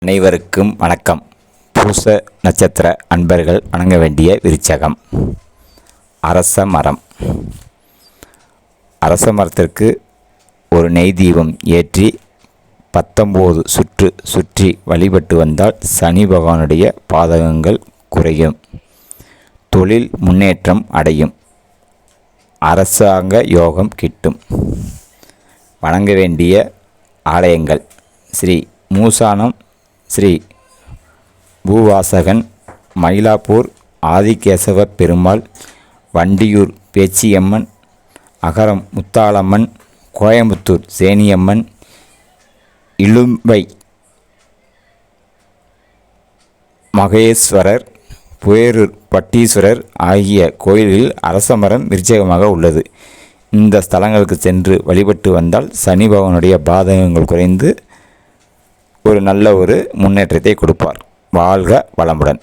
அனைவருக்கும் வணக்கம். பூச நட்சத்திர அன்பர்கள் வணங்க வேண்டிய விருச்சகம். அரச மரம். அரச மரத்திற்கு ஒரு நெய் தீபம் ஏற்றி 19 சுற்று சுற்றி வழிபட்டு வந்தால் சனி பகவானுடைய பாதகங்கள் குறையும், தொழில் முன்னேற்றம் அடையும், அரசாங்க யோகம் கிட்டும். வணங்க வேண்டிய ஆலயங்கள்: ஸ்ரீ மூசானம், ஸ்ரீ பூவாசகன், மயிலாப்பூர் ஆதிகேசவ பெருமாள், வண்டியூர் பேச்சியம்மன், அகரம் முத்தாளம்மன், கோயம்புத்தூர் சேனியம்மன், இலும்பை மகேஸ்வரர், புயரூர் பட்டீஸ்வரர் ஆகிய கோயில்களில் அரசமரம் விருட்சகமாக உள்ளது. இந்த ஸ்தலங்களுக்கு சென்று வழிபட்டு வந்தால் சனி பகவானுடைய பாதகங்கள் குறைந்து ஒரு நல்ல முன்னேற்றத்தை கொடுப்பார். வாழ்க வளமுடன்.